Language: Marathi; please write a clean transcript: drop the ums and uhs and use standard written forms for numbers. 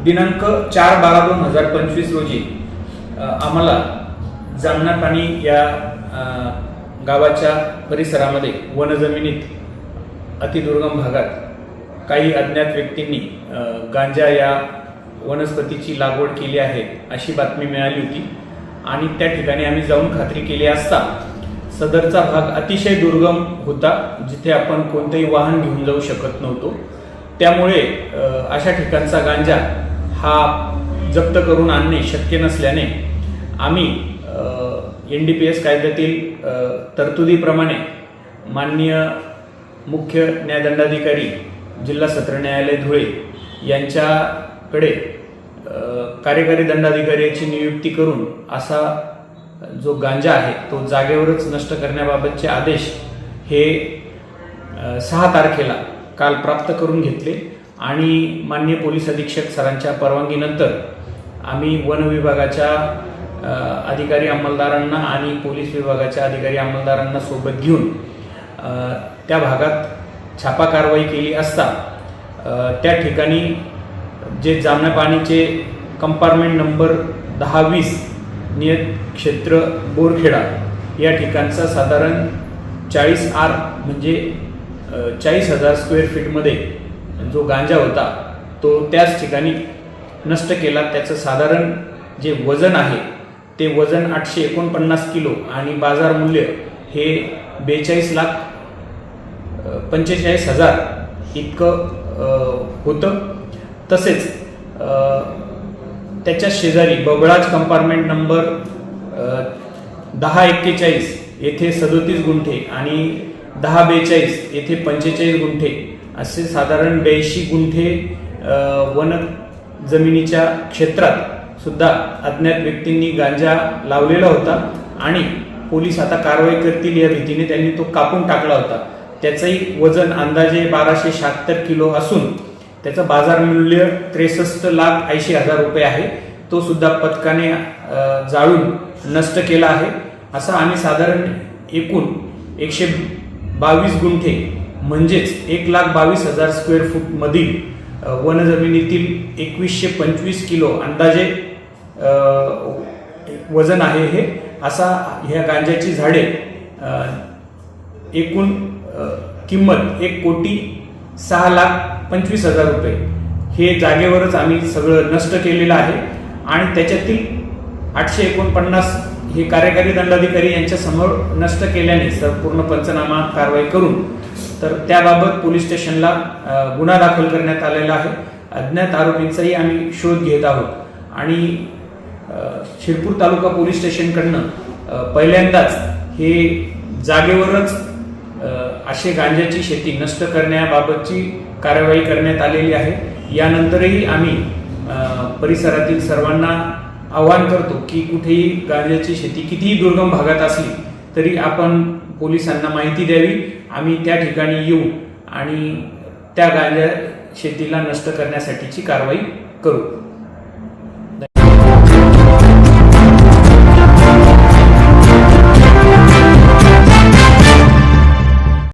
दिनांक 4/12/2025 रोजी आम्हाला जामनापाणी या गावाच्या परिसरामध्ये वनजमिनीत अतिदुर्गम भागात काही अज्ञात व्यक्तींनी गांजा या वनस्पतीची लागवड केली आहे अशी बातमी मिळाली होती आणि त्या ठिकाणी आम्ही जाऊन खात्री केली असता सदरचा भाग अतिशय दुर्गम होता, जिथे आपण कोणतेही वाहन घेऊन जाऊ शकत नव्हतो। त्यामुळे अशा ठिकाणचा गांजा हा जप्त करून आणणे शक्य नसल्याने आम्ही NDPS कायद्यातील तरतुदीप्रमाणे माननीय मुख्य न्यायदंडाधिकारी जिल्हा सत्र न्यायालय धुळे यांच्याकडे कार्यकारी दंडाधिकाऱ्याची नियुक्ती करून असा जो गांजा आहे तो जागेवरच नष्ट करण्याबाबतचे आदेश हे 6 तारखेला काल प्राप्त करून घेतले आणि माननीय पोलीस अधीक्षक सरांच्या परवानगीनंतर आम्ही वन विभागाच्या अधिकारी अंमलदारांना आणि पोलीस विभागाच्या अधिकारी अंमलदारांना सोबत घेऊन त्या भागात छापा कारवाई केली असता त्या ठिकाणी जे जामनापाणीचे कंपार्टमेंट नंबर 10-20 नियत क्षेत्र बोरखेडा या ठिकाणचा साधारण 40R म्हणजे 40,000 स्क्वेअर फीटमध्ये जो गांजा होता तो त्याच ठिकाणी नष्ट केला। त्याचं साधारण जे वजन आहे ते वजन 849 किलो आणि बाजार मूल्य हे 42,45,000 इतकं होतं। तसेच त्याच्या शेजारी बबळाज कंपार्टमेंट नंबर 1041 येथे 37 गुंठे आणि 1042 येथे 45 गुंठे असे साधारण 82 गुंठे वन जमिनीच्या क्षेत्रात सुद्धा अज्ञात व्यक्तींनी गांजा लावलेला होता आणि पोलीस आता कारवाई करतील या भीतीने त्यांनी तो कापून टाकला होता। त्याचंही वजन अंदाजे 1276 किलो असून त्याचं बाजार मूल्य 63,80,000 रुपये आहे। तो सुद्धा पथकाने जाळून नष्ट केला आहे। असा आम्ही साधारण एकूण 122 गुंठे म्हणजेच 1,22,000 स्क्वेअर फूट मधील वनजमिनीतील 2125 किलो अंदाजे वजन आहे हे। असा ह्या गांजाची झाडे एकूण किंमत 1,06,25,000 रुपये हे जागेवरच आम्ही सगळं नष्ट केलेलं आहे आणि त्याच्यातील 849 हे कार्यकारी दंडाधिकारी यांच्या समोर नष्ट केल्याने संपूर्ण पंचनामा कारवाई करून तर त्याबाबत पोलीस स्टेशनला गुन्हा दाखल करण्यात आलेला आहे। अज्ञात आरोपींचाही आम्ही शोध घेत आहोत आणि शिरपूर तालुका पोलीस स्टेशनकडनं पहिल्यांदाच हे जागेवरच असे गांजाची शेती नष्ट करण्याबाबतची कारवाई करण्यात आलेली आहे। यानंतरही आम्ही परिसरातील सर्वांना आवाहन करतो की कुठेही गांजाची शेती कितीही दुर्गम भागात असली तरी आपण पोलिसांना माहिती द्यावी। आम्ही त्या ठिकाणी येऊ आणि त्या गांजा शेतीला नष्ट करण्यासाठीची कारवाई करू।